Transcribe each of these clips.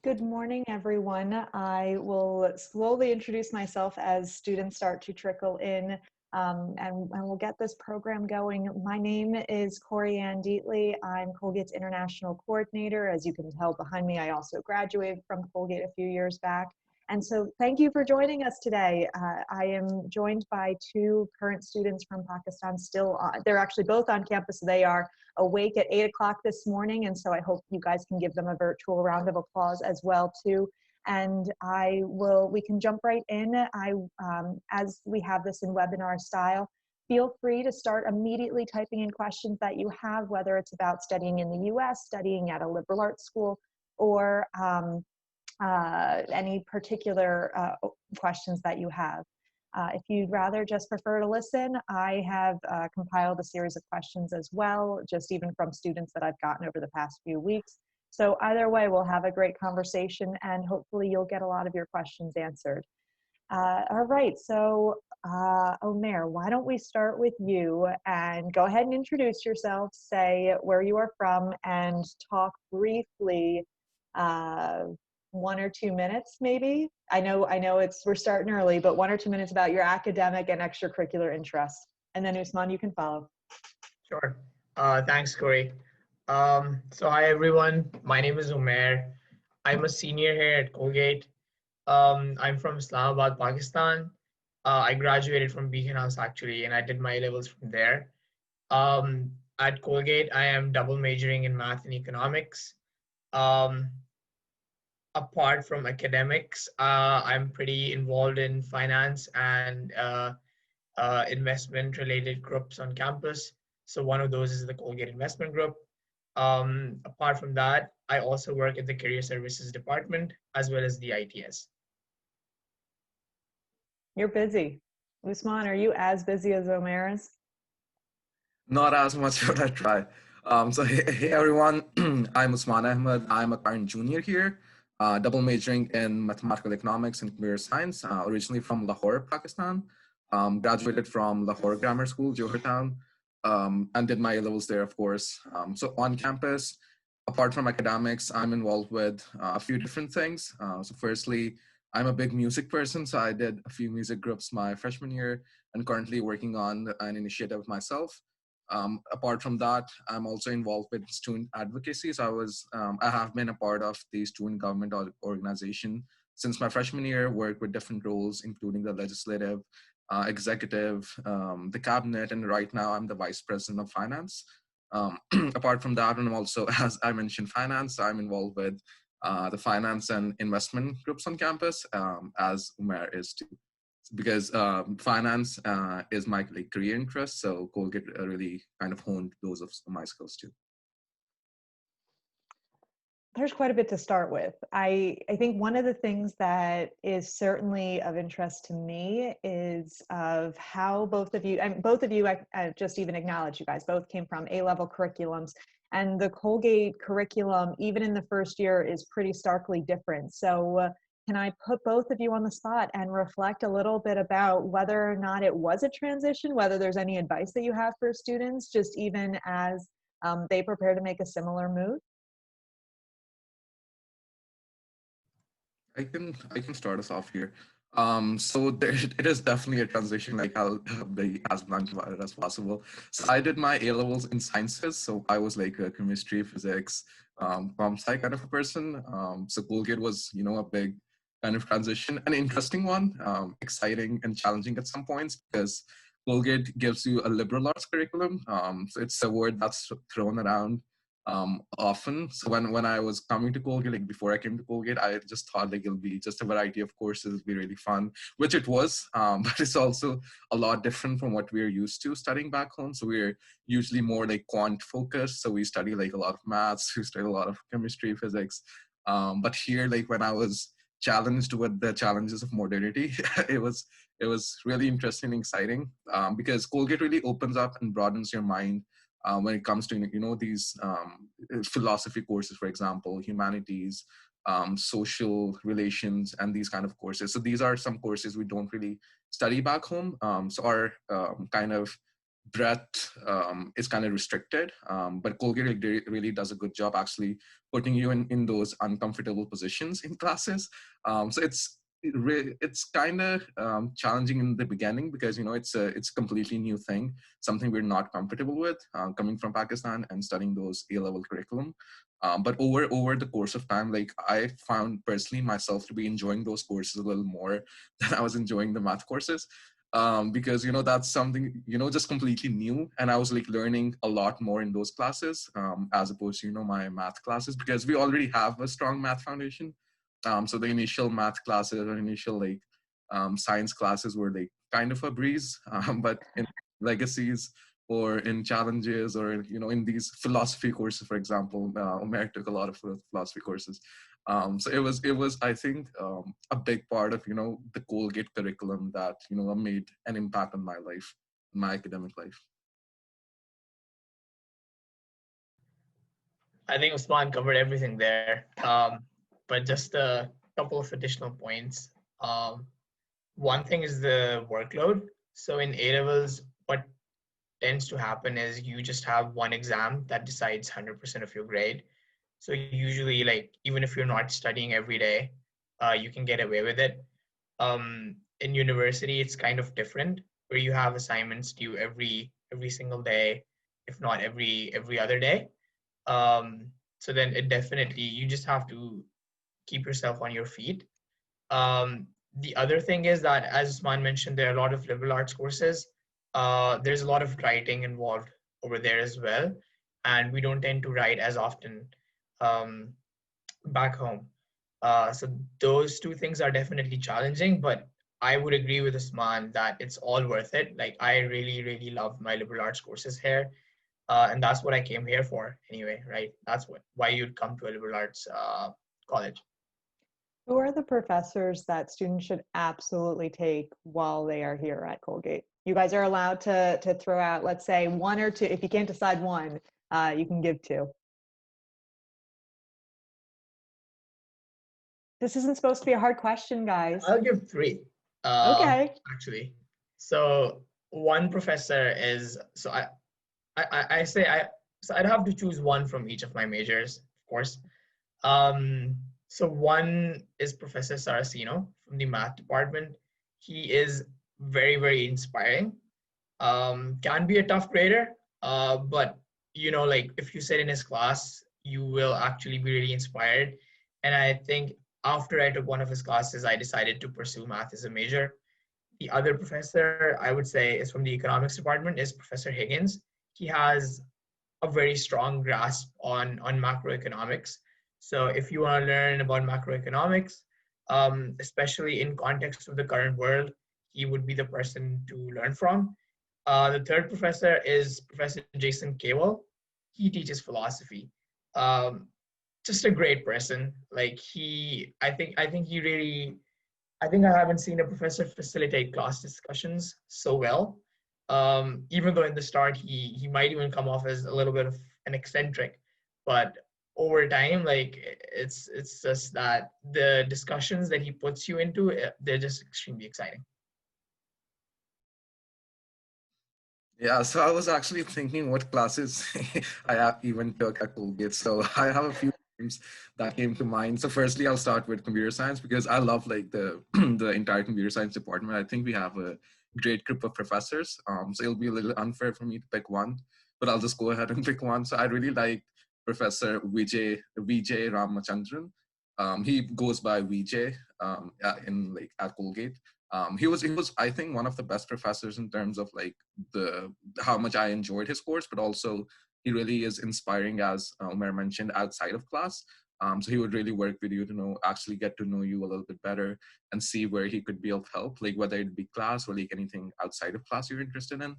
Good morning, everyone. I will slowly introduce myself as students start to trickle in, and we'll get this program going. My name is Corey Ann Deatley. I'm Colgate's International Coordinator. As you can tell behind me, I also graduated from Colgate a few years back. And so thank you for joining us today. I am joined by two current students from Pakistan they're actually both on campus. They are awake at 8 o'clock this morning, and so I hope you guys can give them a virtual round of applause as well too. And we can jump right in. As we have this in webinar style, feel free to start immediately typing in questions that you have, whether it's about studying in the US, studying at a liberal arts school, or any particular questions that you have. If you'd rather just prefer to listen, I have compiled a series of questions as well, just even from students that I've gotten over the past few weeks. So either way, we'll have a great conversation and hopefully you'll get a lot of your questions answered. All right, so Omair, why don't we start with you and go ahead and introduce yourself, say where you are from, and talk briefly 1 or 2 minutes, maybe. I know we're starting early, but 1 or 2 minutes about your academic and extracurricular interests. And then Usman, you can follow. Sure. Thanks, Corey. So hi, everyone. My name is Omair. I'm a senior here at Colgate. I'm from Islamabad, Pakistan. I graduated from Beacon House, actually, and I did my A-levels from there. At Colgate, I am double majoring in math and economics. Apart from academics, I'm pretty involved in finance and investment related groups on campus. So one of those is the Colgate Investment Group. Apart from that, I also work at the Career Services Department as well as the ITS. You're busy. Usman, are you as busy as Omair is? Not as much, but I try. Hey everyone, I'm Usman Ahmad. I'm a current junior here, double majoring in mathematical economics and computer science, originally from Lahore, Pakistan. Graduated from Lahore Grammar School, Johor Town, and did my A-levels there, of course. So on campus, apart from academics, I'm involved with a few different things. So firstly, I'm a big music person, so I did a few music groups my freshman year and currently working on an initiative myself. Apart from that, I'm also involved with student advocacy. So I have been a part of the student government organization since my freshman year, worked with different roles, including the legislative, executive, the cabinet, and right now I'm the vice president of finance. Apart from that, and I'm also, as I mentioned, finance, I'm involved with the finance and investment groups on campus, as Umair is too. Because finance is my career interest, so Colgate really kind of honed those of my skills too. There's quite a bit to start with. I think one of the things that is certainly of interest to me is of how both of you, I just even acknowledge you guys both came from A-level curriculums, and the Colgate curriculum, even in the first year, is pretty starkly different. So can I put both of you on the spot and reflect a little bit about whether or not it was a transition, whether there's any advice that you have for students, just even as they prepare to make a similar move? I can start us off here. It is definitely a transition. Like I'll be as blunt about it as possible. So I did my A-levels in sciences. So I was like a chemistry, physics, comp sci kind of a person. So Colgate was, a big kind of transition, an interesting one, exciting and challenging at some points because Colgate gives you a liberal arts curriculum. So it's a word that's thrown around often. So when I was coming to Colgate, like before I came to Colgate, I just thought like it'll be just a variety of courses, it'll be really fun, which it was, but it's also a lot different from what we're used to studying back home. So we're usually more like quant focused. So we study like a lot of maths, we study a lot of chemistry, physics. But here, like when I was challenged with the challenges of modernity, it was really interesting and exciting because Colgate really opens up and broadens your mind when it comes to these philosophy courses, for example, humanities, social relations, and these kind of courses. So these are some courses we don't really study back home. So our kind of breadth is kind of restricted, but Colgate really does a good job actually putting you in those uncomfortable positions in classes. So it's kind of challenging in the beginning because it's a completely new thing, something we're not comfortable with, coming from Pakistan and studying those A-level curriculum. But over the course of time, like I found personally myself to be enjoying those courses a little more than I was enjoying the math courses, because that's something just completely new, and I was like learning a lot more in those classes, as opposed to my math classes, because we already have a strong math foundation. So the initial math classes or initial like science classes were like kind of a breeze, but in legacies or in challenges or in these philosophy courses, for example, Omer took a lot of philosophy courses. So it was I think a big part of the Colgate curriculum that made an impact on my life, my academic life. I think Usman covered everything there. But just a couple of additional points. One thing is the workload. So in A levels, what tends to happen is you just have one exam that decides 100% of your grade. So usually, like even if you're not studying every day, you can get away with it. In university, it's kind of different, where you have assignments due every single day, if not every other day. So then it definitely, you just have to keep yourself on your feet. The other thing is that, as Usman mentioned, there are a lot of liberal arts courses. There's a lot of writing involved over there as well, and we don't tend to write as often um, back home. So those two things are definitely challenging, but I would agree with Usman that it's all worth it. Like I really, really love my liberal arts courses here. And that's what I came here for anyway, right? That's why you'd come to a liberal arts college. Who are the professors that students should absolutely take while they are here at Colgate? You guys are allowed to throw out, let's say, one or two. If you can't decide one, you can give two. This isn't supposed to be a hard question, guys. I'll give three. Okay. Actually, so one professor is I say so I'd have to choose one from each of my majors, of course. So one is Professor Saracino from the math department. He is very, very inspiring. Can be a tough grader, but like if you sit in his class, you will actually be really inspired. And I think after I took one of his classes, I decided to pursue math as a major. The other professor I would say is from the economics department is Professor Higgins. He has a very strong grasp on macroeconomics. So if you want to learn about macroeconomics, especially in context of the current world, he would be the person to learn from. The third professor is Professor Jason Cawell. He teaches philosophy. Um, just a great person. Like I think he really, I think I haven't seen a professor facilitate class discussions so well. Even though in the start he might even come off as a little bit of an eccentric, but over time, like it's just that the discussions that he puts you into, they're just extremely exciting. Yeah, so I was actually thinking what classes even took at Colgate. So I have a few names that came to mind. So firstly, I'll start with computer science because I love like the the entire computer science department. I think we have a great group of professors. So it'll be a little unfair for me to pick one, but I'll just go ahead and pick one. So I really like Professor Vijay Ramachandran. He goes by Vijay in like at Colgate. He was I think one of the best professors in terms of like the how much I enjoyed his course, but also he really is inspiring, as Omer mentioned, outside of class. So he would really work with you to actually get to know you a little bit better and see where he could be of help, like whether it be class or like anything outside of class you're interested in.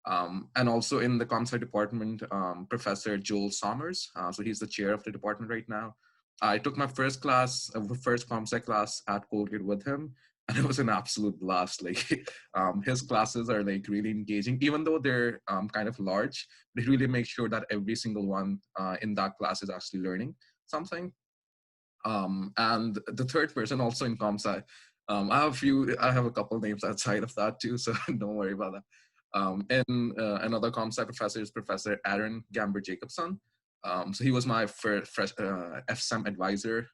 And also in the comp sci department, Professor Joel Sommers. So he's the chair of the department right now. I took my first comp sci class at Colgate with him, and it was an absolute blast. Like his classes are like really engaging, even though they're kind of large. They really make sure that every single one in that class is actually learning something. And the third person also in comp sci, I have a couple names outside of that too, so don't worry about that. And another comp sci professor is Professor Aaron Gamber Jacobson. So he was my first FSEM advisor,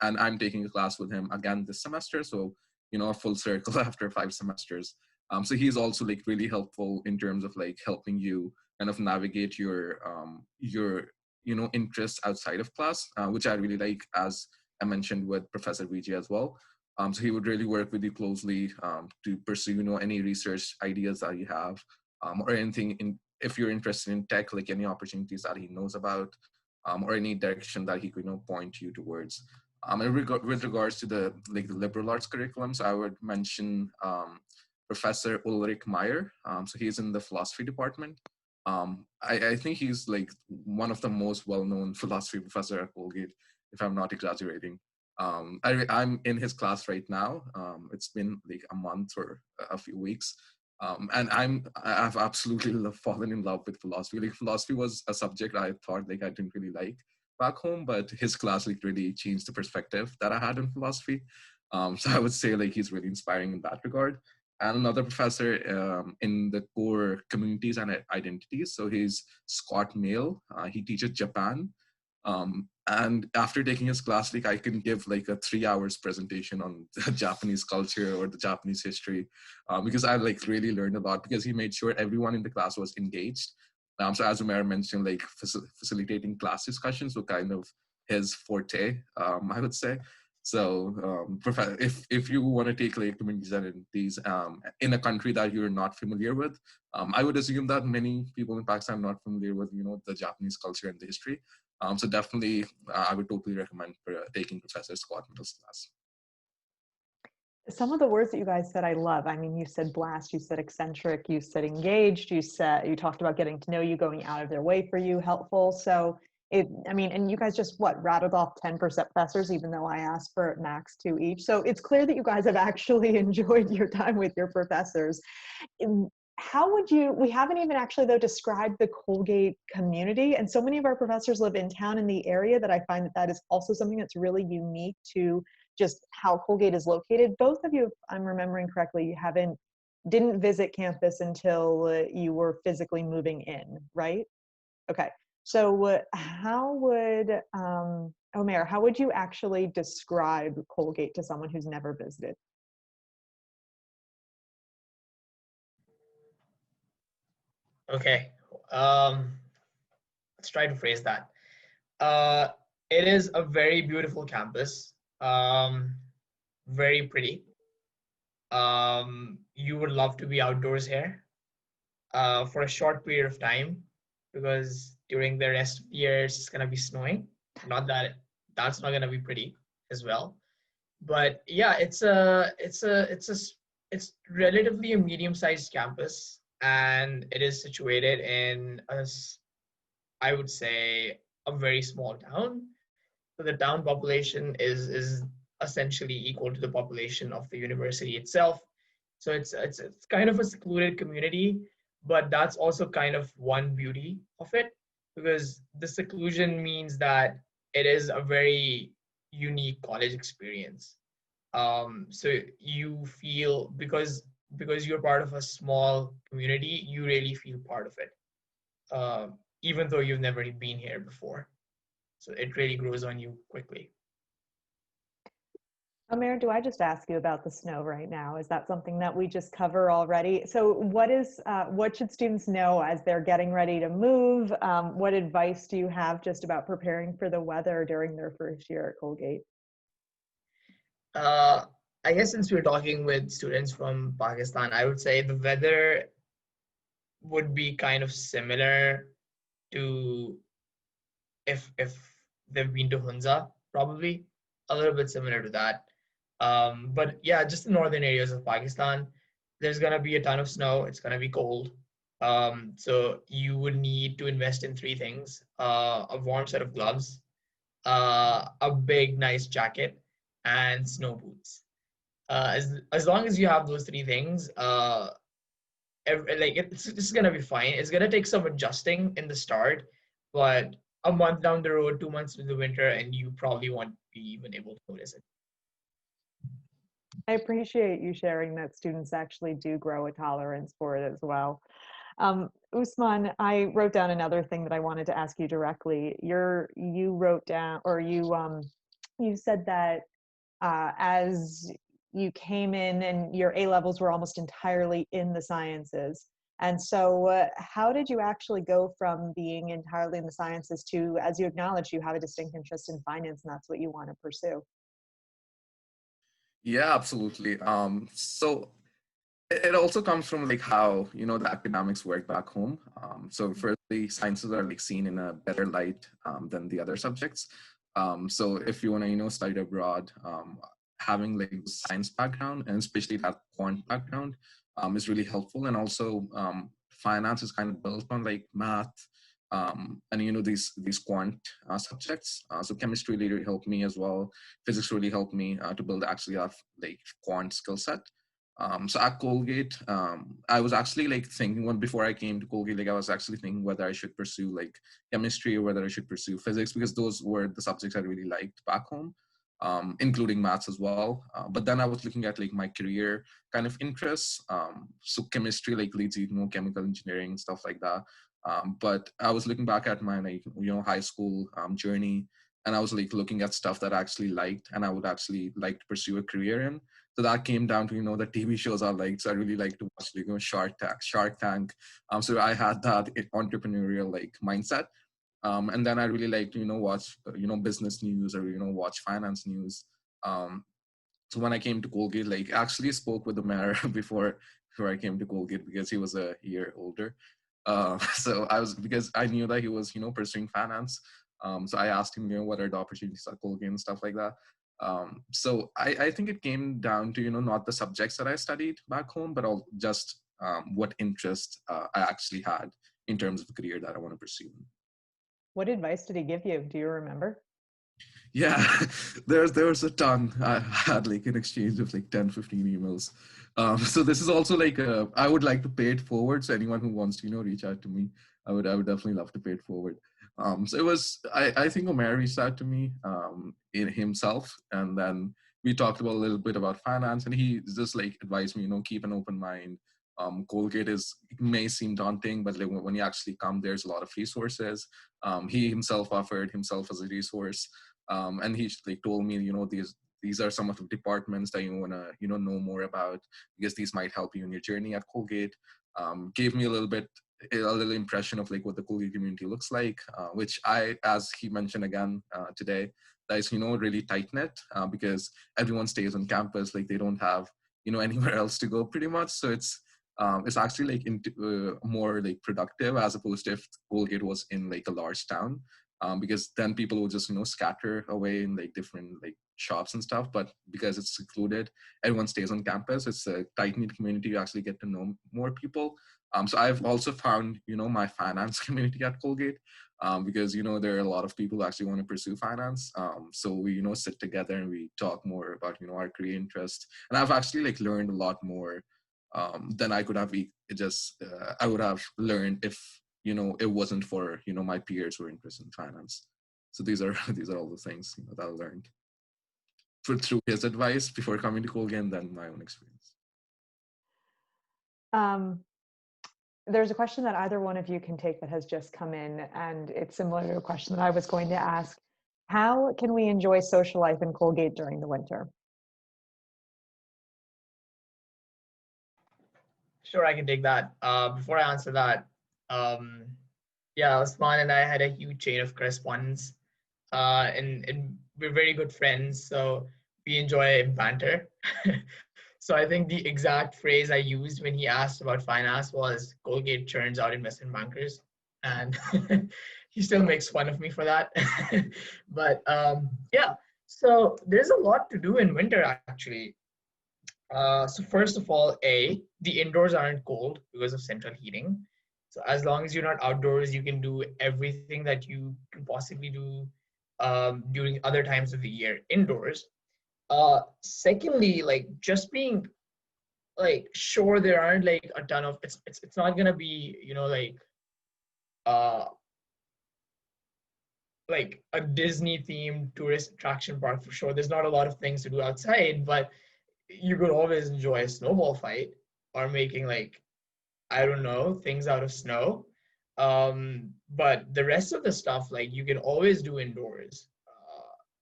and I'm taking a class with him again this semester. So, you know, a full circle after 5 semesters. So he's also like really helpful in terms of like helping you kind of navigate your interests outside of class, which I really like, as I mentioned with Professor Vijay as well. So he would really work with you closely to pursue, you know, any research ideas that you have, or anything in, if you're interested in tech, like any opportunities that he knows about, or any direction that he could, you know, point you towards. And with regards to the liberal arts curriculums, I would mention Professor Ulrich Meyer. So he's in the philosophy department. I think he's like one of the most well-known philosophy professor at Colgate, if I'm not exaggerating. I'm in his class right now. It's been like a month or a few weeks. And I've absolutely fallen in love with philosophy. Like philosophy was a subject I thought like I didn't really like back home, but his class like really changed the perspective that I had in philosophy. So I would say like he's really inspiring in that regard. And another professor in the core communities and identities. So he's Scott Mail. He teaches Japan. And after taking his class, like I can give like a 3 hours presentation on the Japanese culture or the Japanese history, because I like really learned a lot, because he made sure everyone in the class was engaged. So as Umair mentioned, like facilitating class discussions were kind of his forte, I would say. So if you want to take like communities and identities in a country that you're not familiar with, I would assume that many people in Pakistan are not familiar with, you know, the Japanese culture and the history. So definitely, I would totally recommend taking Professor Scott Middle's class. Some of the words that you guys said, I love. I mean, you said blast, you said eccentric, you said engaged, you talked about getting to know you, going out of their way for you, helpful. So and you guys just rattled off 10% professors, even though I asked for max 2 each. So it's clear that you guys have actually enjoyed your time with your professors. How would you, we haven't even actually though described the Colgate community, and so many of our professors live in town in the area that I find that is also something that's really unique to just how Colgate is located. Both of you, if I'm remembering correctly, you didn't visit campus until you were physically moving in, right? Okay. So how would, Omair, how would you actually describe Colgate to someone who's never visited? Okay, let's try to phrase that. It is a very beautiful campus, very pretty. You would love to be outdoors here for a short period of time, because during the rest of the year it's gonna be snowing. Not that that's not gonna be pretty as well, but yeah, it's relatively a medium-sized campus, and it is situated in I would say a very small town. So the town population is essentially equal to the population of the university itself. So it's kind of a secluded community, but that's also kind of one beauty of it, because the seclusion means that it is a very unique college experience. So you feel, because you're part of a small community, you really feel part of it, even though you've never been here before. So it really grows on you quickly. Omair, do I just ask you about the snow right now? Is that something that we just cover already? So what should students know as they're getting ready to move? What advice do you have just about preparing for the weather during their first year at Colgate? I guess since we're talking with students from Pakistan, I would say the weather would be kind of similar to if they've been to Hunza, probably a little bit similar to that. But yeah, just the northern areas of Pakistan, there's gonna be a ton of snow. It's gonna be cold. So you would need to invest in three things: a warm set of gloves, a big nice jacket, and snow boots. As long as you have those three things, it's gonna be fine. It's gonna take some adjusting in the start, but a month down the road, 2 months into the winter, and you probably won't be even able to notice it. I appreciate you sharing that students actually do grow a tolerance for it as well. Usman, I wrote down another thing that I wanted to ask you directly. You wrote down, or you said that as you came in and your A levels were almost entirely in the sciences. And so how did you actually go from being entirely in the sciences to, as you acknowledged, you have a distinct interest in finance and that's what you want to pursue? Yeah, absolutely. So it also comes from like how the academics work back home. So firstly, sciences are like seen in a better light than the other subjects. So if you want to study abroad, having like the science background and especially that quant background is really helpful. And also finance is kind of built on like math and these quant subjects. So chemistry really helped me as well. Physics really helped me to build actually a like quant skill set. So at Colgate, I was actually like thinking before I came to Colgate, like I was actually thinking whether I should pursue like chemistry or whether I should pursue physics because those were the subjects I really liked back home, including maths as well. But then I was looking at like my career kind of interests. So chemistry like leads you to chemical engineering, stuff like that. But I was looking back at my like high school journey, and I was like looking at stuff that I actually liked and I would actually like to pursue a career in. So that came down to the TV shows I liked. So I really like to watch Shark Tank. So I had that entrepreneurial like mindset. And then I really like to watch business news or watch finance news. Um, so when I came to Colgate, like actually spoke with the mayor before I came to Colgate because he was a year older. So I was because I knew that he was pursuing finance. So I asked him what are the opportunities at Colgate and stuff like that. So I think it came down to not the subjects that I studied back home, but all just what interest I actually had in terms of the career that I want to pursue. What advice did he give you? Do you remember? Yeah, there was a ton. I had like an exchange of like 10, 15 emails. So this is also like I would like to pay it forward. So anyone who wants to reach out to me, I would definitely love to pay it forward. So it was I think Omair reached out to me in himself, and then we talked about a little bit about finance, and he just like advised me, keep an open mind. Colgate it may seem daunting, but like when you actually come, there's a lot of resources. He himself offered himself as a resource. And he like told me, these are some of the departments that you want to know more about because these might help you in your journey at Colgate. Gave me a little impression of like what the Colgate community looks like, which as he mentioned again today, that is really tight knit because everyone stays on campus, like they don't have anywhere else to go pretty much. So it's actually like more like productive as opposed to if Colgate was in like a large town. Because then people will just scatter away in like different like shops and stuff, but because it's secluded, everyone stays on campus. It's a tight-knit community. You actually get to know more people. So I've also found my finance community at Colgate, because there are a lot of people who actually want to pursue finance. So we sit together and we talk more about our career interests, and I've actually like learned a lot more than I could have I would have learned if it wasn't for my peers who are interested in finance. So these are these are all the things that I learned through his advice before coming to Colgate, and then my own experience. There's a question that either one of you can take that has just come in, and it's similar to a question that I was going to ask. How can we enjoy social life in Colgate during the winter? Sure, I can take that. Before I answer that, yeah, Usman and I had a huge chain of correspondence, and we're very good friends, so we enjoy banter. So I think the exact phrase I used when he asked about finance was Colgate churns out investment bankers, and he still makes fun of me for that. But yeah, so there's a lot to do in winter actually. So first of all, the indoors aren't cold because of central heating. So as long as you're not outdoors, you can do everything that you can possibly do during other times of the year indoors. Secondly, like just being like sure there aren't like a ton of it's not gonna be uh like a Disney themed tourist attraction park for sure. There's not a lot of things to do outside, but you could always enjoy a snowball fight or making like, I don't know, things out of snow. But the rest of the stuff, like you can always do indoors,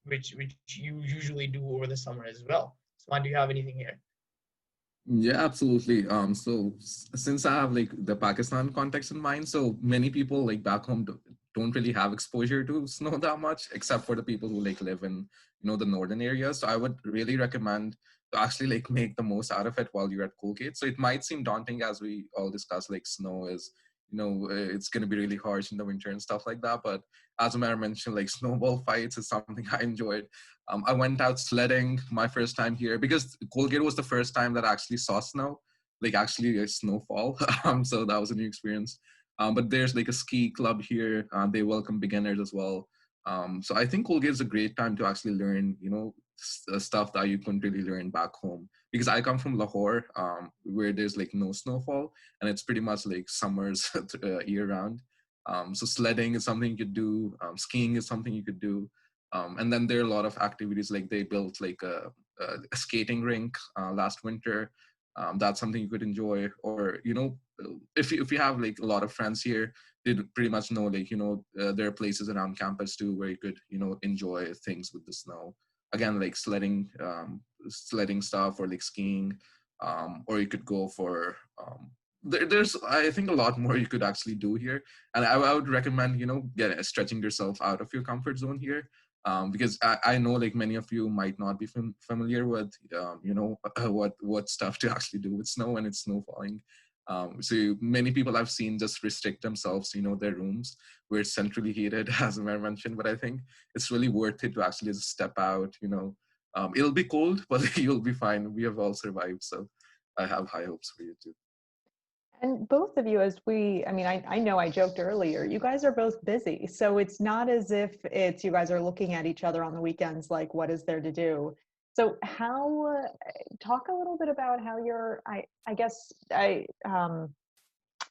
which you usually do over the summer as well. So, do you have anything here? Yeah, absolutely. Since I have like the Pakistan context in mind, so many people like back home don't really have exposure to snow that much, except for the people who like live in, the northern areas. So I would really recommend to actually like make the most out of it while you're at Colgate. So it might seem daunting as we all discuss, like snow is, it's going to be really harsh in the winter and stuff like that. But as Umair mentioned, like snowball fights is something I enjoyed. I went out sledding my first time here because Colgate was the first time that I actually saw snow, like actually a snowfall. So that was a new experience. But there's like a ski club here. They welcome beginners as well. So I think Colgate is a great time to actually learn, stuff that you couldn't really learn back home. Because I come from Lahore, where there's like no snowfall, and it's pretty much like summers year round. So sledding is something you could do. Skiing is something you could do. And then there are a lot of activities, like they built like a skating rink last winter. That's something you could enjoy. Or, if you have like a lot of friends here, they pretty much know like, there are places around campus too where you could, enjoy things with the snow. Again, like sledding stuff or like skiing, or you could go for, there's I think a lot more you could actually do here. And I would recommend, stretching yourself out of your comfort zone here, because I know like many of you might not be familiar with what stuff to actually do with snow when it's snow falling. So many people I've seen just restrict themselves, their rooms where it's centrally heated, as Umair mentioned. But I think it's really worth it to actually just step out. It'll be cold, but you'll be fine. We have all survived, so I have high hopes for you too. And both of you, I know I joked earlier, you guys are both busy. So it's not as if it's you guys are looking at each other on the weekends, like, what is there to do? So talk a little bit about how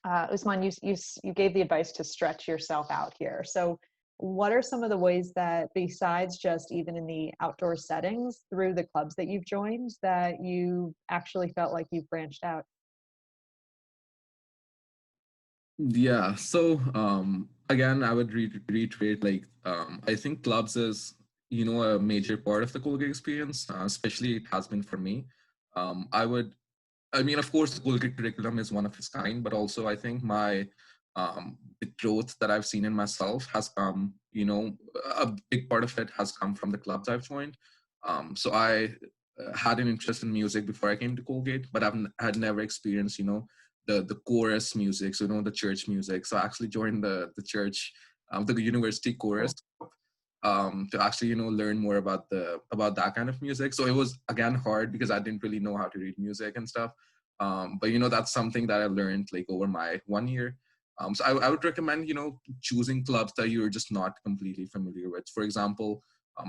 Usman, you gave the advice to stretch yourself out here. So what are some of the ways that, besides just even in the outdoor settings through the clubs that you've joined, that you actually felt like you've branched out? Yeah. So again, I would reiterate like I think clubs is a major part of the Colgate experience. Especially it has been for me. I would. I mean, of course, the Colgate curriculum is one of its kind, but also I think the growth that I've seen in myself has come. A big part of it has come from the clubs I've joined. So I had an interest in music before I came to Colgate, but had never experienced the chorus music, so the church music. So I actually joined the church, the university chorus, to actually learn more about that kind of music. So it was again hard because I didn't really know how to read music and stuff. But that's something that I learned like over my 1 year. So I would recommend choosing clubs that you're just not completely familiar with. For example,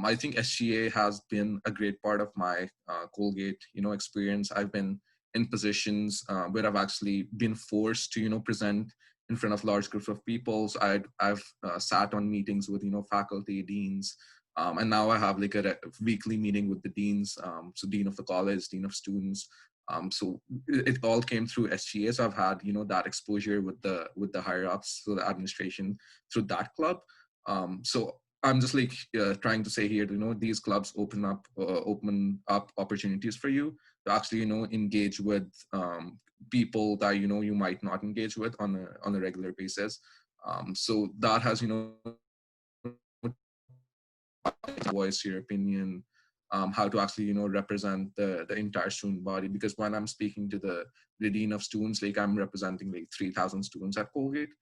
I think SGA has been a great part of my Colgate experience. I've been in positions where I've actually been forced to present in front of large groups of people. So I've sat on meetings with faculty, deans, and now I have like a weekly meeting with the deans. So dean of the college, dean of students. So it all came through SGA. So I've had that exposure with the higher ups, so the administration through that club. So I'm just like trying to say here, these clubs open up opportunities for you to actually engage with people that you might not engage with on a regular basis. So that has voice your opinion, how to actually represent the entire student body. Because when I'm speaking to the dean of students, like I'm representing like 3,000 students at Colgate.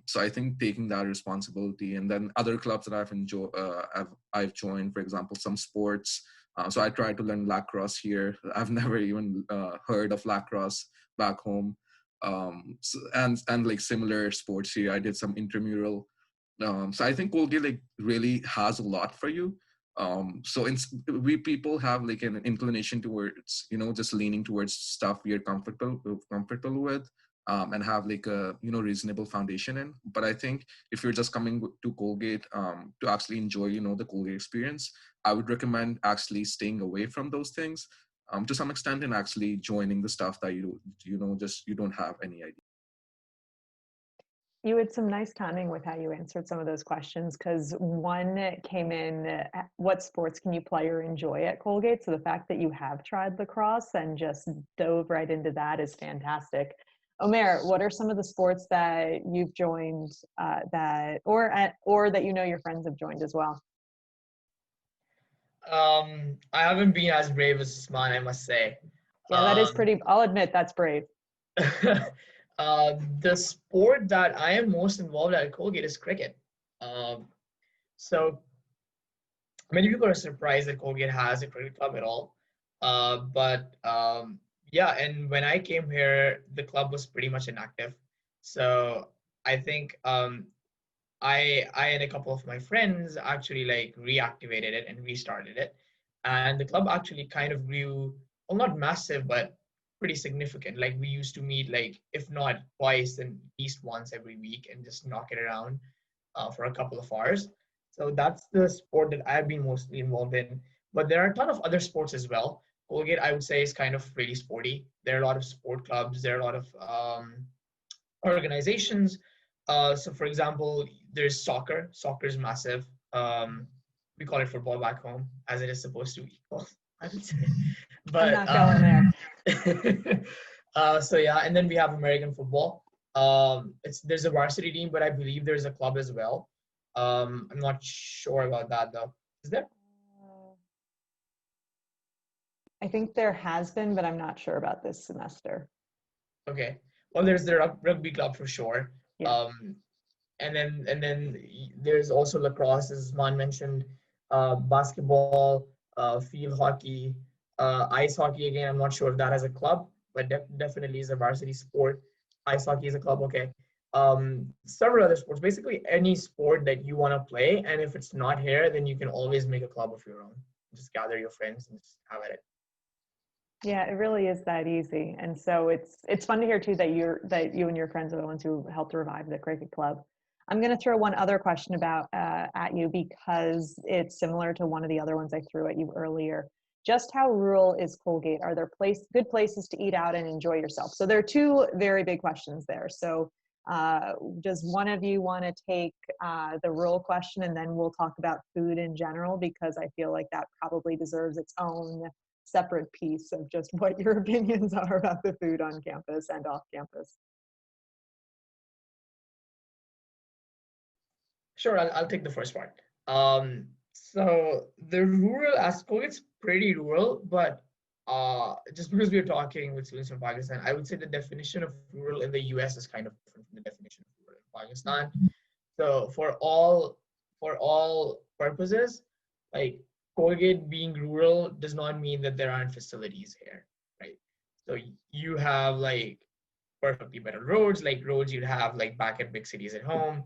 So I think taking that responsibility, and then other clubs that I've joined, for example, some sports. So I tried to learn lacrosse here. I've never even heard of lacrosse back home. And like similar sports here, I did some intramural. So I think Colgate like really has a lot for you. So we people have like an inclination towards just leaning towards stuff we are comfortable with, and have like a reasonable foundation in. But I think if you're just coming to Colgate to actually enjoy the Colgate experience, I would recommend actually staying away from those things. to some extent in actually joining the stuff that you don't have any idea. You had some nice timing with how you answered some of those questions, because one came in, what sports can you play or enjoy at Colgate? So the fact that you have tried lacrosse and just dove right into that is fantastic. Omair, what are some of the sports that you've joined or that your friends have joined as well? I haven't been as brave as Usman, I must say. Yeah, that is pretty, I'll admit that's brave. The sport that I am most involved at Colgate is cricket. So many people are surprised that Colgate has a cricket club at all. Yeah, and when I came here, the club was pretty much inactive. So I think I and a couple of my friends actually like reactivated it and restarted it. And the club actually kind of grew, well, not massive, but pretty significant. Like we used to meet like, if not twice, then at least once every week and just knock it around for a couple of hours. So that's the sport that I've been mostly involved in. But there are a ton of other sports as well. Colgate, I would say, is kind of really sporty. There are a lot of sport clubs. There are a lot of organizations. So for example, there's soccer. Soccer is massive. We call it football back home, as it is supposed to be called, I would say. But I'm not going there. so yeah, and then we have American football. There's a varsity team, but I believe there's a club as well. I'm not sure about that though. Is there? I think there has been, but I'm not sure about this semester. Okay. Well, there's the rugby club for sure. Yeah. And then there's also lacrosse, as Usman mentioned, basketball, field hockey, ice hockey. Again, I'm not sure if that has a club, but definitely is a varsity sport. Ice hockey is a club. Okay. Several other sports. Basically, any sport that you want to play, and if it's not here, then you can always make a club of your own. Just gather your friends and just have at it. Yeah, it really is that easy. And so it's fun to hear too that you and your friends are the ones who helped revive the cricket club. I'm going to throw one other question at you, because it's similar to one of the other ones I threw at you earlier. Just how rural is Colgate? Are there good places to eat out and enjoy yourself? So there are two very big questions there. So does one of you want to take the rural question, and then we'll talk about food in general, because I feel like that probably deserves its own separate piece of just what your opinions are about the food on campus and off campus. Sure, I'll take the first part. So the rural aspect, it's pretty rural, but just because we're talking with students from Pakistan, I would say the definition of rural in the US is kind of different from the definition of rural in Pakistan. So for all purposes, like Colgate being rural does not mean that there aren't facilities here, right? So you have like perfectly better roads, like roads you'd have like back at big cities at home.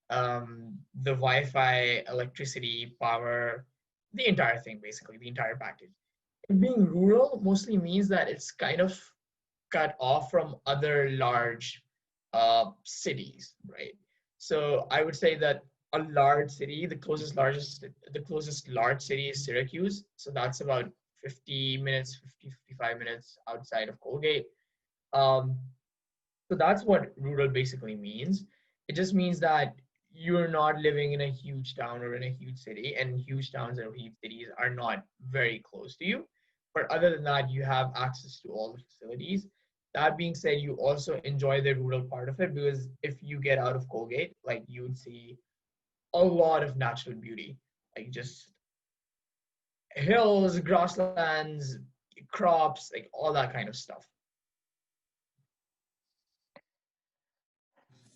The Wi-Fi, electricity, power, the entire thing, basically, the entire package. And being rural mostly means that it's kind of cut off from other large cities, right? So I would say that a large city, the closest large city is Syracuse. So that's about 50 minutes, 55 minutes outside of Colgate. Um, so that's what rural basically means. It just means that you're not living in a huge town or in a huge city, and huge towns or huge cities are not very close to you. But other than that, you have access to all the facilities. That being said, you also enjoy the rural part of it, because if you get out of Colgate, like you would see a lot of natural beauty, like just hills, grasslands, crops, like all that kind of stuff.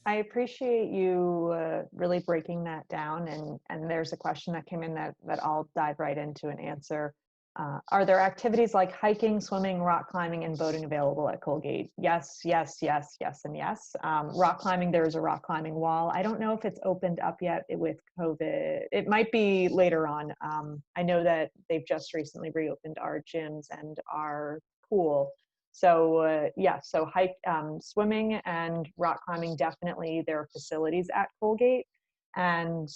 I appreciate you really breaking that down, and there's a question that came in that I'll dive right into and answer. Are there activities like hiking, swimming, rock climbing, and boating available at Colgate? Yes, yes, yes, yes, and yes. Rock climbing, there is a rock climbing wall. I don't know if it's opened up yet with COVID. It might be later on. I know that they've just recently reopened our gyms and our pool. So so swimming and rock climbing, definitely there are facilities at Colgate. And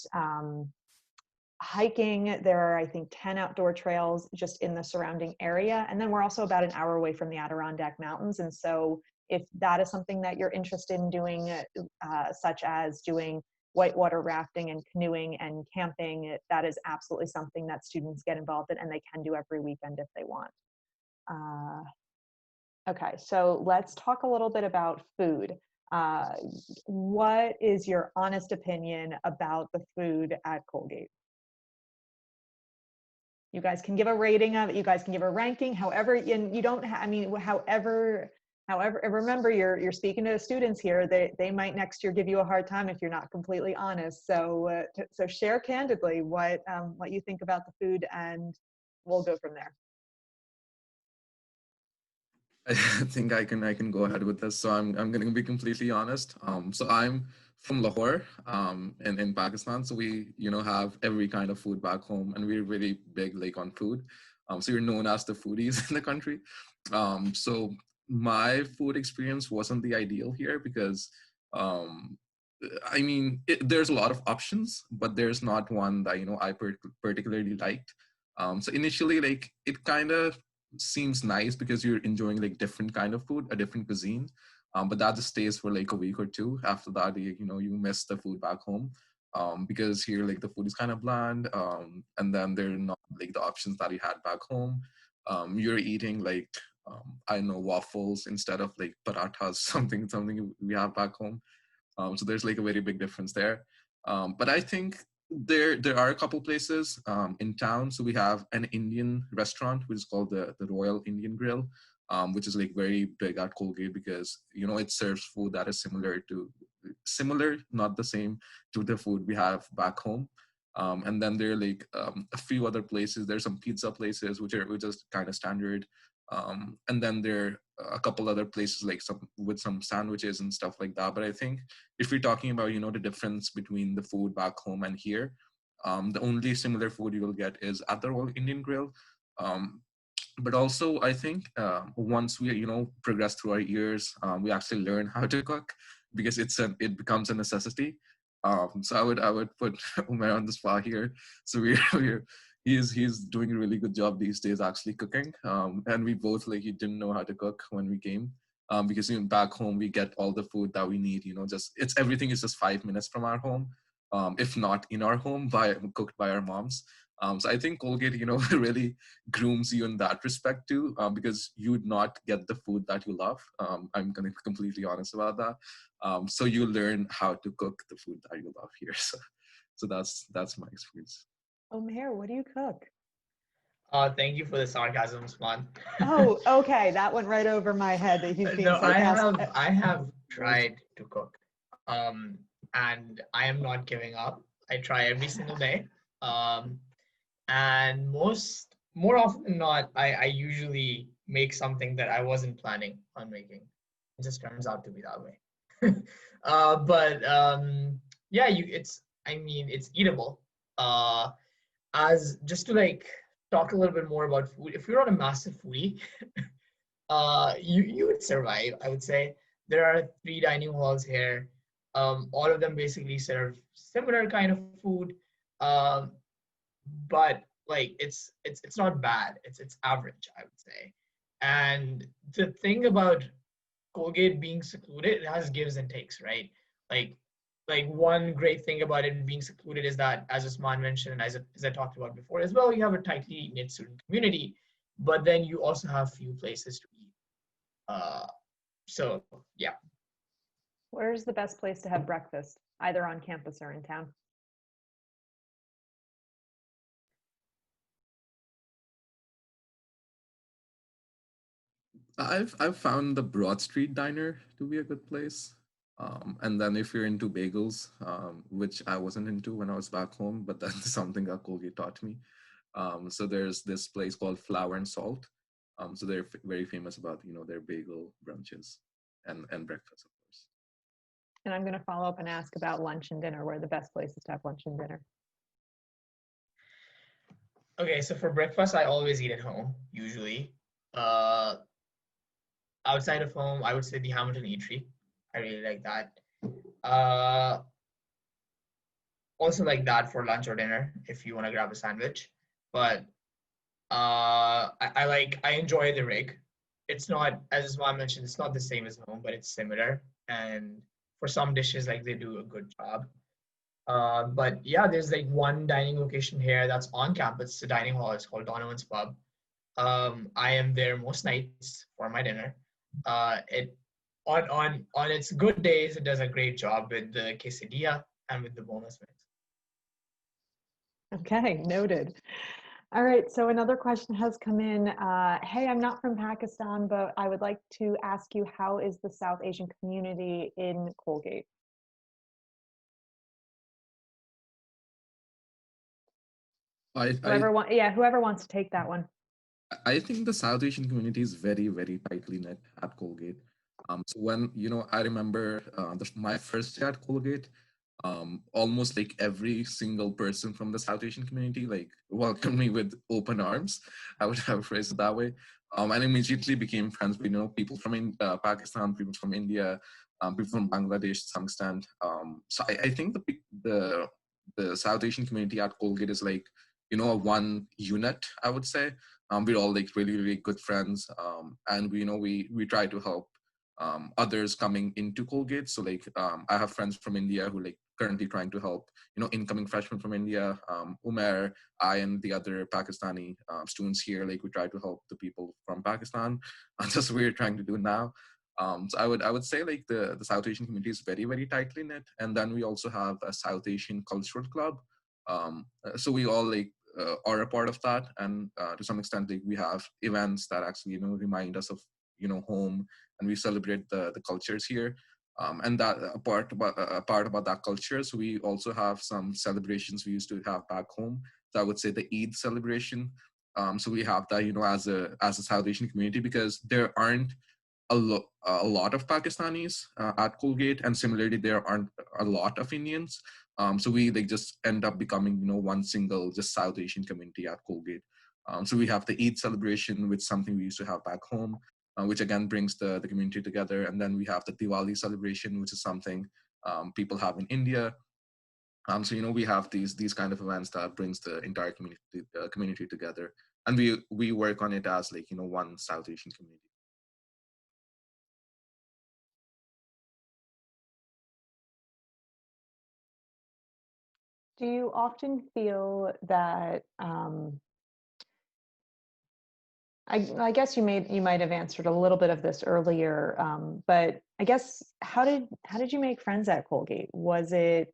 hiking. There are, I think, 10 outdoor trails just in the surrounding area. And then we're also about an hour away from the Adirondack Mountains. And so if that is something that you're interested in doing, such as doing whitewater rafting and canoeing and camping, that is absolutely something that students get involved in, and they can do every weekend if they want. Okay, so let's talk a little bit about food. What is your honest opinion about the food at Colgate? You guys can give a rating of it. You guys can give a ranking. However, you don't. I mean, however. Remember, you're speaking to the students here. They might next year give you a hard time if you're not completely honest. So so share candidly what you think about the food, and we'll go from there. I think I can go ahead with this. So I'm going to be completely honest. So I'm from Lahore, in Pakistan. So we have every kind of food back home, and we're really big like on food. So you're known as the foodies in the country. So my food experience wasn't the ideal here because I mean there's a lot of options, but there's not one that I particularly liked. So initially, like, it kind of seems nice because you're enjoying like different kind of food, a different cuisine, but that just stays for like a week or two. After that, you miss the food back home, because here like the food is kind of bland, and then there are not like the options that you had back home. You're eating like I don't know, waffles instead of like parathas, something we have back home. So there's like a very big difference there. But I think there are a couple places in town. So we have an Indian restaurant which is called the Royal Indian Grill, which is like very big at Colgate because it serves food that is similar, not the same, to the food we have back home. And then there are like a few other places. There's some pizza places which are just kind of standard. And then there are a couple other places like some sandwiches and stuff like that. But I think if we're talking about the difference between the food back home and here, the only similar food you will get is at the Royal Indian Grill. But also I think once we progress through our years, we actually learn how to cook because it becomes a necessity. So I would put Umair on the spot here. So he's doing a really good job these days actually cooking. And we both he didn't know how to cook when we came, because back home we get all the food that we need. Just everything is just 5 minutes from our home, if not in our home, cooked by our moms. So I think Colgate, really grooms you in that respect too, because you would not get the food that you love. I'm going to be completely honest about that. So you learn how to cook the food that you love here. So that's my experience. Omair, what do you cook? Thank you for the sarcasm, Usman. Oh, okay. That went right over my head that he's being No, sarcastic. I have tried to cook, and I am not giving up. I try every single day, and more often than not, I usually make something that I wasn't planning on making. It just turns out to be that way. But yeah, it's eatable. As just to talk a little bit more about food, if you're not a massive foodie, you would survive, I would say. There are 3 dining halls here. All of them basically serve similar kind of food, but it's not bad. It's average, I would say. And the thing about Colgate being secluded, it has gives and takes, right? Like one great thing about it being secluded is that, as Usman mentioned, and as I talked about before as well, you have a tightly knit student community, but then you also have few places to eat. So yeah. Where's the best place to have breakfast, either on campus or in town? I've found the Broad Street Diner to be a good place. And then if you're into bagels, which I wasn't into when I was back home, but that's something that Colgate taught me. So there's this place called Flour and Salt. So they're very famous about their bagel brunches and breakfast, of course. And I'm going to follow up and ask about lunch and dinner. Where are the best places to have lunch and dinner? Okay, so for breakfast, I always eat at home, usually. Outside of home, I would say the Hamilton Eatery. I really like that. Uh, also like that for lunch or dinner if you want to grab a sandwich. But I enjoy the rig. It's not, as Usman mentioned, it's not the same as home, but it's similar. And for some dishes, like they do a good job. But yeah, there's like one dining location here that's on campus. It's a dining hall. It's called Donovan's Pub. I am there most nights for my dinner. It on its good days, it does a great job with the quesadilla and with the boneless mix. Okay, noted. All right, so another question has come in. Hey, I'm not from Pakistan, but I would like to ask you, how is the South Asian community in Colgate? I, I Whoever wants to take that one. I think the South Asian community is very, very tightly knit at Colgate. So when, I remember my first day at Colgate, almost like every single person from the South Asian community like welcomed me with open arms. I would have phrased it that way. And immediately became friends with, people from Pakistan, people from India, people from Bangladesh to some extent. So I think the South Asian community at Colgate is like, a one unit, I would say. We're all like really, really good friends, and we try to help others coming into Colgate. So like I have friends from India who like currently trying to help incoming freshmen from India. Umair, I and the other Pakistani students here, like we try to help the people from Pakistan. That's what we're trying to do now. So I would say like the South Asian community is very, very tightly knit, and then we also have a South Asian cultural club. So we all like are a part of that, and to some extent like we have events that actually remind us of home, and we celebrate the cultures here. And that a part about that culture. So we also have some celebrations we used to have back home. So I would say the Eid celebration. So we have that as a South Asian community, because there aren't a lot of Pakistanis at Colgate, and similarly there aren't a lot of Indians. So we like just end up becoming one single just South Asian community at Colgate. So we have the Eid celebration, which is something we used to have back home, which again brings the community together. And then we have the Diwali celebration, which is something people have in India. So we have these kind of events that brings the entire community together, and we work on it as like one South Asian community. Do you often feel that I guess you might have answered a little bit of this earlier, but I guess how did you make friends at Colgate? Was it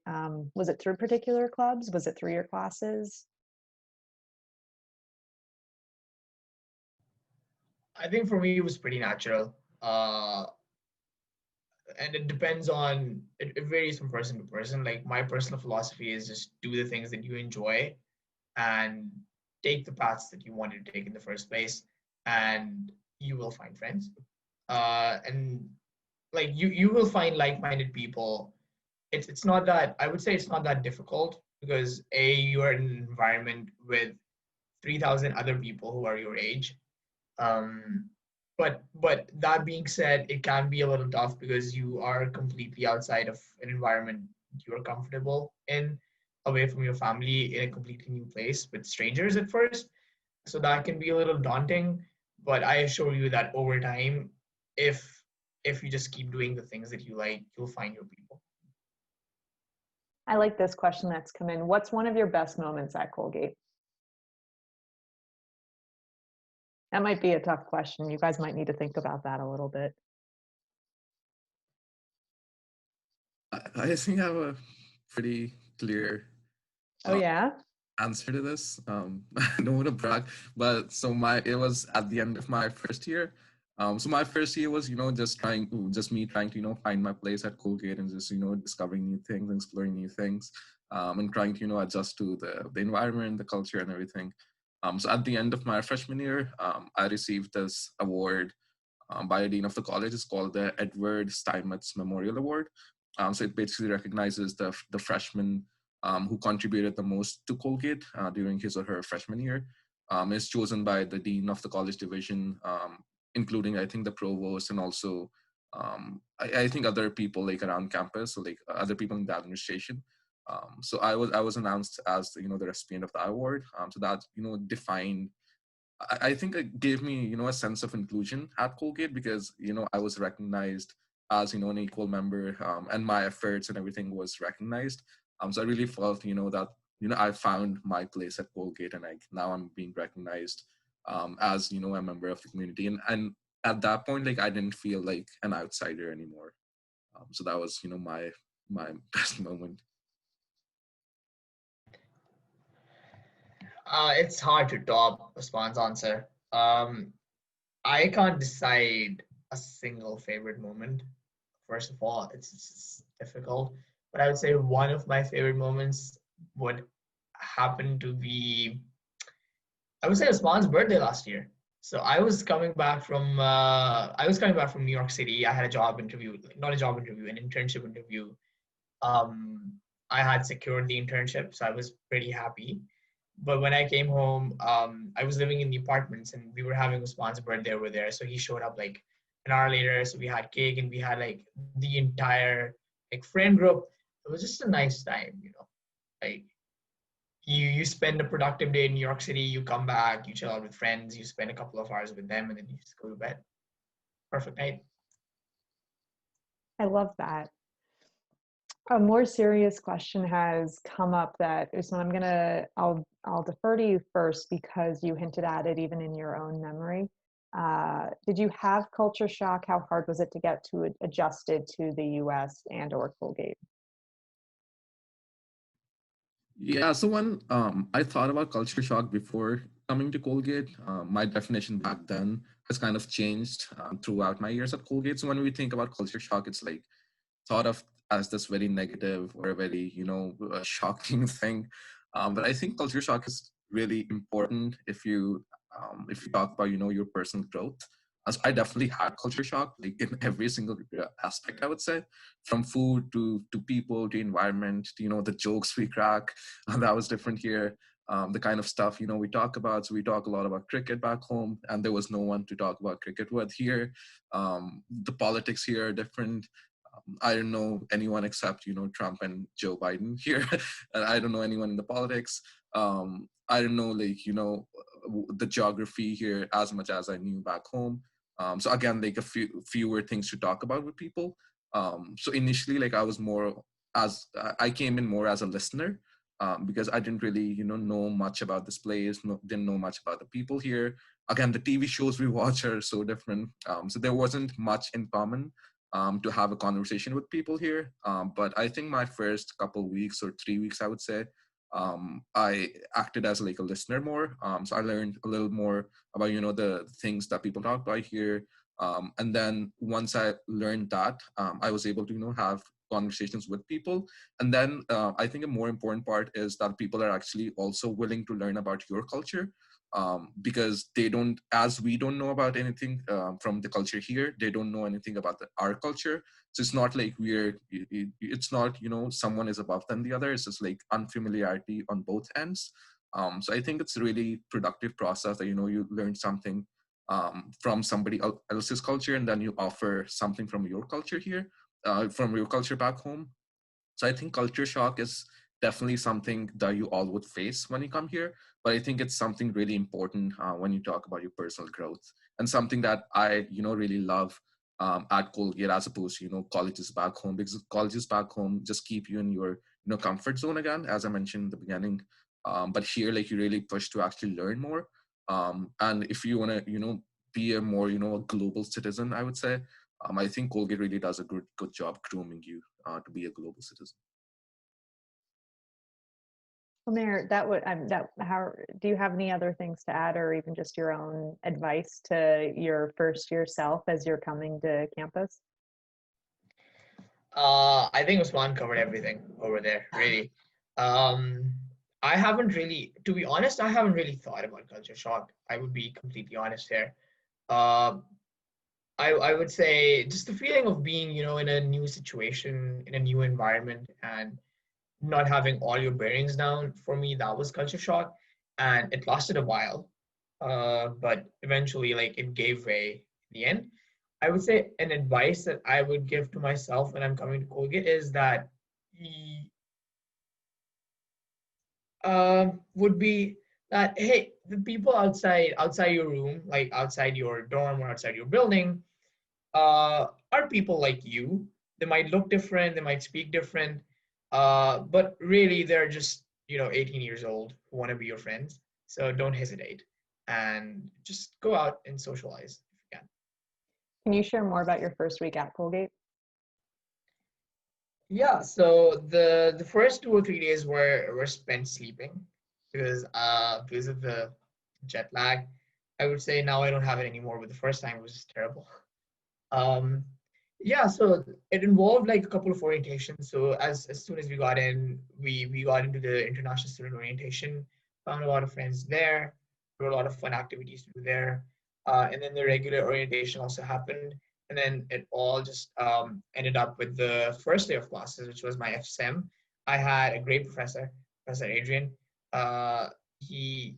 through particular clubs? Was it through your classes? I think for me it was pretty natural. And it depends on it varies from person to person. Like my personal philosophy is just do the things that you enjoy and take the paths that you wanted to take in the first place, and you will find friends. And like you will find like-minded people. It's not that, I would say it's not that difficult, because you are in an environment with 3,000 other people who are your age. um, but that being said, it can be a little tough because you are completely outside of an environment you're comfortable in, away from your family, in a completely new place with strangers at first. So that can be a little daunting. But I assure you that over time, if if you just keep doing the things that you like, you'll find your people. I like this question that's come in. What's one of your best moments at Colgate? That might be a tough question. You guys might need to think about that a little bit. I think I have a pretty clear Oh yeah? answer to this. I don't want to brag, but so it was at the end of my first year. So my first year was, just me trying to, find my place at Colgate, and just, discovering new things, exploring new things, and trying to, adjust to the environment, the culture, and everything. So at the end of my freshman year, I received this award by the dean of the college. It's called the Edward Steinmetz Memorial Award. So it basically recognizes the freshmen who contributed the most to Colgate during his or her freshman year. Is chosen by the dean of the college division, including I think the provost, and also I think other people like around campus, so like other people in the administration. So I was announced as the recipient of the award. So that defined. I think it gave me a sense of inclusion at Colgate, because I was recognized as an equal member, and my efforts and everything was recognized. So I really felt that I found my place at Colgate, and now I'm being recognized as a member of the community, and at that point, like, I didn't feel like an outsider anymore. So that was my best moment. It's hard to top Usman's answer. I can't decide a single favorite moment. First of all, it's difficult, but I would say one of my favorite moments would happen to be, I would say, Usman's birthday last year. So I was coming back from New York City. I had a job interview, not a job interview, an internship interview. Um, I had secured the internship, so I was pretty happy. But when I came home, I was living in the apartments, and we were having Usman's birthday over there. So he showed up like an hour later. So we had cake, and we had like the entire like friend group. It was just a nice time. Like you spend a productive day in New York City, you come back, you chill out with friends, you spend a couple of hours with them, and then you just go to bed. Perfect night. I love that. A more serious question has come up that, Usman, I'll defer to you first because you hinted at it even in your own memory. Did you have culture shock? How hard was it to get adjusted to the US and or Colgate? Yeah, so when I thought about culture shock before coming to Colgate, my definition back then has kind of changed throughout my years at Colgate. So when we think about culture shock, it's like thought of as this very negative or a very shocking thing. But I think culture shock is really important if you talk about your personal growth. As I definitely had culture shock, like in every single aspect, I would say, from food to people to environment to the jokes we crack. That was different here. The kind of stuff we talk about. So we talk a lot about cricket back home, and there was no one to talk about cricket with here. The politics here are different. I don't know anyone except Trump and Joe Biden here. And I don't know anyone in the politics. I don't know the geography here as much as I knew back home. So again, like fewer things to talk about with people. So initially, like I was more as I came in more as a listener, because I didn't really know much about this place. Didn't know much about the people here. Again, the TV shows we watch are so different. So there wasn't much in common to have a conversation with people here. But I think my first couple weeks or 3 weeks, I would say, I acted as like a listener more. So I learned a little more about the things that people talk about here. And then once I learned that, I was able to have conversations with people. And then I think a more important part is that people are actually also willing to learn about your culture, because they don't, as we don't know about anything from the culture here, they don't know anything about our culture. So it's not like it's not someone is above than the other. It's just like unfamiliarity on both ends. So I think it's a really productive process that you learn something from somebody else's culture, and then you offer something from your culture here, from your culture back home. So I think culture shock is definitely something that you all would face when you come here. But I think it's something really important when you talk about your personal growth, and something that I really love at Colgate as opposed to colleges back home, because colleges back home just keep you in your comfort zone again, as I mentioned in the beginning. But here, like, you really push to actually learn more. And if you want to be a more a global citizen, I would say, I think Colgate really does a good job grooming you to be a global citizen. Omair, how do you have any other things to add, or even just your own advice to your first year self as you're coming to campus? I think Usman covered everything over there, really. Um, I haven't really, to be honest, I haven't really thought about culture shock. I would be completely honest here. Uh, I would say just the feeling of being, in a new situation, in a new environment, and not having all your bearings down. For me, that was culture shock, and it lasted a while. But eventually, like, it gave way in the end. I would say an advice that I would give to myself when I'm coming to Colgate is that would be that, hey, the people outside your room, like outside your dorm or outside your building, are people like you. They might look different, they might speak different, but really they're just 18 years old who want to be your friends. So don't hesitate and just go out and socialize if you can. Can you share more about your first week at Colgate? Yeah, so the first 2 or 3 days were spent sleeping because of the jet lag. I would say now I don't have it anymore, but the first time was terrible. Um, yeah, so it involved like a couple of orientations. So as soon as we got in, we got into the international student orientation, found a lot of friends there. There were a lot of fun activities to do there. And then the regular orientation also happened. And then it all just ended up with the first day of classes, which was my FSM. I had a great professor, Professor Adrian. He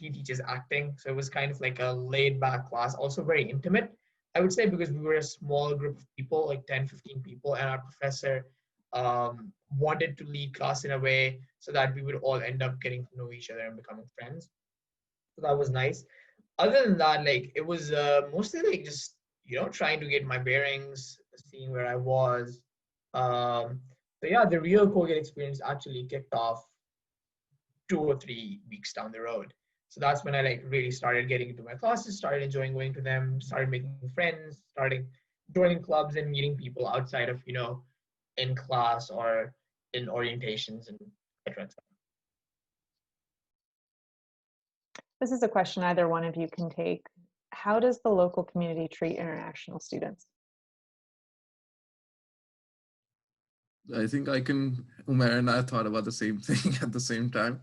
teaches acting. So it was kind of like a laid back class, also very intimate, I would say, because we were a small group of people, like 10, 15 people, and our professor wanted to lead class in a way so that we would all end up getting to know each other and becoming friends. So that was nice. Other than that, like it was mostly like just trying to get my bearings, seeing where I was. Um, so yeah, the real Colgate experience actually kicked off 2 or 3 weeks down the road. So that's when I like really started getting into my classes, started enjoying going to them, started making friends, starting joining clubs and meeting people outside of, in class or in orientations and etc. This is a question either one of you can take. How does the local community treat international students? I think Umair and I thought about the same thing at the same time.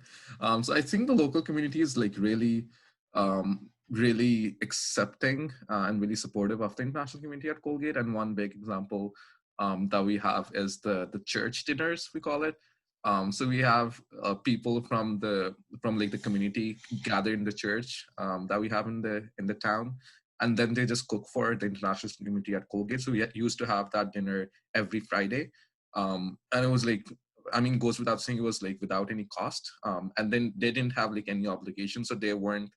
So I think the local community is like really accepting and really supportive of the international community at Colgate. And one big example that we have is the church dinners, we call it. So we have people from like the community gather in the church that we have in the town, and then they just cook for the international community at Colgate. So we used to have that dinner every Friday, and it was like, I mean, goes without saying, it was like without any cost, and then they didn't have like any obligation, so they weren't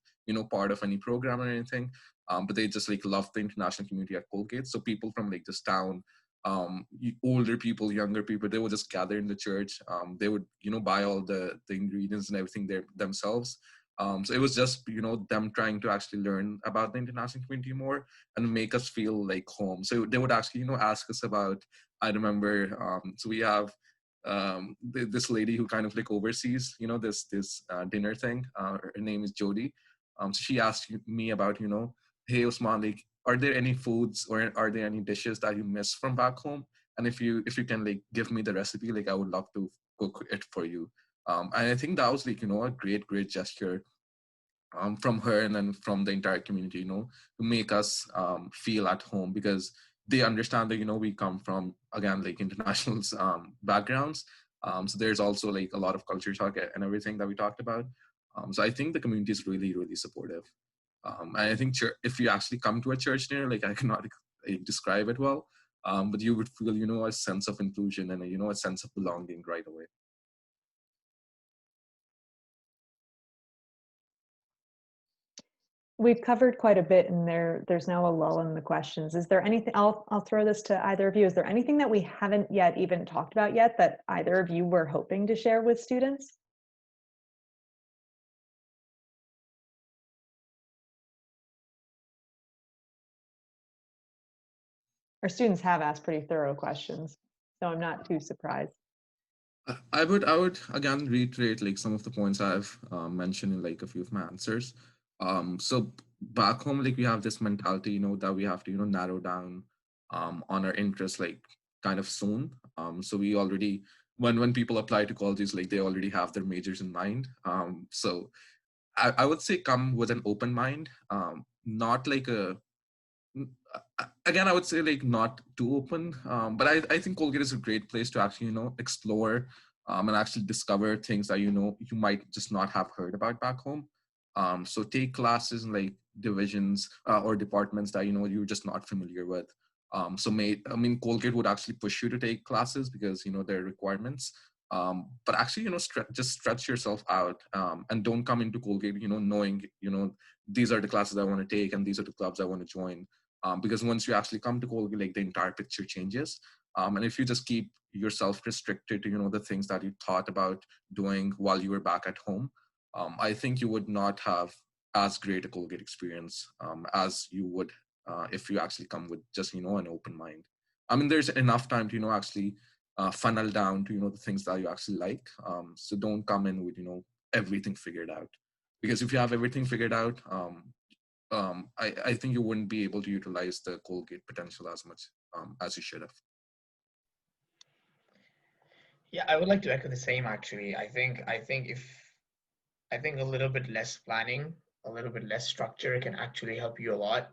part of any program or anything, but they just like loved the international community at Colgate. So people from like this town, older people, younger people, they would just gather in the church. They would buy all the ingredients and everything there themselves. So it was just them trying to actually learn about the international community more and make us feel like home. So they would actually ask us about, I remember, so we have this lady who kind of like oversees, this dinner thing. Her name is Jody. So she asked me about, hey Usman, like, are there any foods or are there any dishes that you miss from back home? And if you can like give me the recipe, like I would love to cook it for you. And I think that was like a great gesture from her and then from the entire community, to make us feel at home, because they understand that we come from, again, like international backgrounds. So there's also like a lot of culture shock and everything that we talked about. So I think the community is really supportive. And I think if you actually come to a church dinner, like I cannot like, describe it well, but you would feel a sense of inclusion and a sense of belonging right away. We've covered quite a bit and there's now a lull in the questions. Is there anything, I'll throw this to either of you. Is there anything that we haven't yet even talked about yet that either of you were hoping to share with students? Our students have asked pretty thorough questions, so I'm not too surprised. I would again reiterate like some of the points I've mentioned in like a few of my answers. So back home, like we have this mentality, that we have to narrow down on our interests like kind of soon. So we already, when people apply to colleges, like they already have their majors in mind. So I would say come with an open mind, not like again, I would say like not too open, but I think Colgate is a great place to actually explore and actually discover things that you might just not have heard about back home. So take classes in like divisions or departments that you're just not familiar with. So Colgate would actually push you to take classes because there are requirements. But actually, just stretch yourself out, and don't come into Colgate, knowing, these are the classes I want to take and these are the clubs I want to join. Because once you actually come to Colgate, like the entire picture changes. And if you just keep yourself restricted to, the things that you thought about doing while you were back at home, I think you would not have as great a Colgate experience as you would if you actually come with just, an open mind. I mean, there's enough time to, actually funnel down to, the things that you actually like. So don't come in with, everything figured out. Because if you have everything figured out, I think you wouldn't be able to utilize the Colgate potential as much as you should have. Yeah, I would like to echo the same actually. I think a little bit less planning, a little bit less structure can actually help you a lot.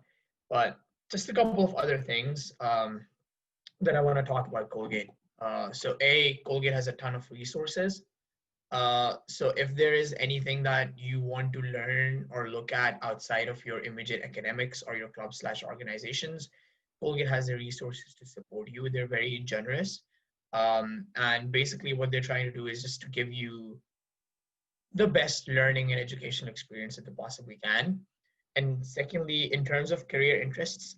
But just a couple of other things that I want to talk about Colgate. Colgate has a ton of resources. So if there is anything that you want to learn or look at outside of your immediate academics or your club/organizations, Colgate has the resources to support you. They're very generous. And basically what they're trying to do is just to give you the best learning and educational experience that they possibly can. And secondly, in terms of career interests,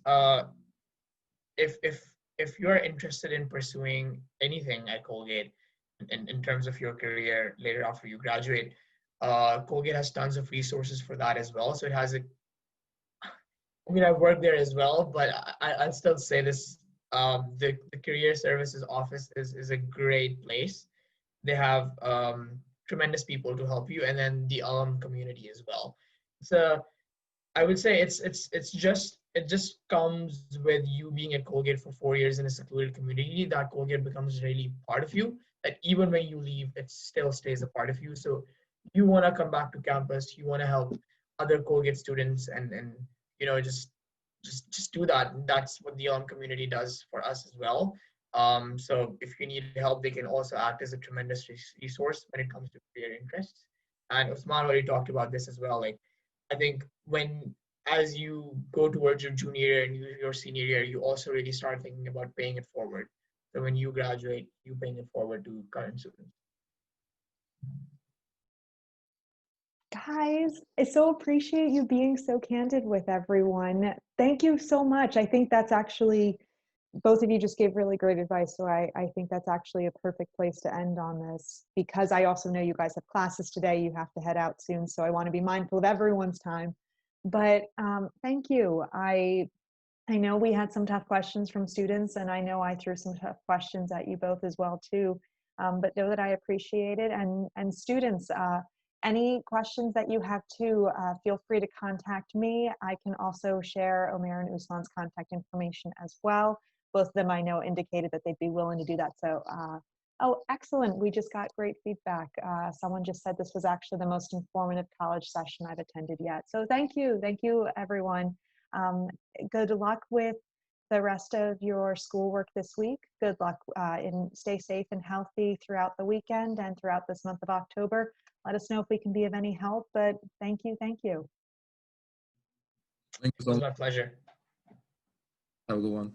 if if if you're interested in pursuing anything at Colgate in terms of your career later after you graduate, Colgate has tons of resources for that as well. So it has I mean, I've worked there as well, but I'd still say this, the career services office is a great place. They have tremendous people to help you, and then the alum community as well. So I would say it just comes with you being at Colgate for 4 years in a secluded community that Colgate becomes really part of you. That even when you leave, it still stays a part of you. So you want to come back to campus, you want to help other Colgate students, and just do that. That's what the alum community does for us as well. So if you need help, they can also act as a tremendous resource when it comes to career interests. And Usman already talked about this as well. Like, I think as you go towards your junior year and your senior year, you also really start thinking about paying it forward. So when you graduate, you paying it forward to current students. Guys, I so appreciate you being so candid with everyone. Thank you so much. I think that's actually, both of you just gave really great advice. So I think that's actually a perfect place to end on this, because I also know you guys have classes today. You have to head out soon. So I want to be mindful of everyone's time. But thank you. I know we had some tough questions from students, and I know I threw some tough questions at you both as well too. But know that I appreciate it. And students, any questions that you have too, feel free to contact me. I can also share Omair and Usman's contact information as well. Both of them I know indicated that they'd be willing to do that. So, oh, excellent. We just got great feedback. Someone just said this was actually the most informative college session I've attended yet. So thank you everyone. Good luck with the rest of your schoolwork this week. Good luck and stay safe and healthy throughout the weekend and throughout this month of October. Let us know if we can be of any help, but thank you. Thank you It so was much. my pleasure. Have a good one.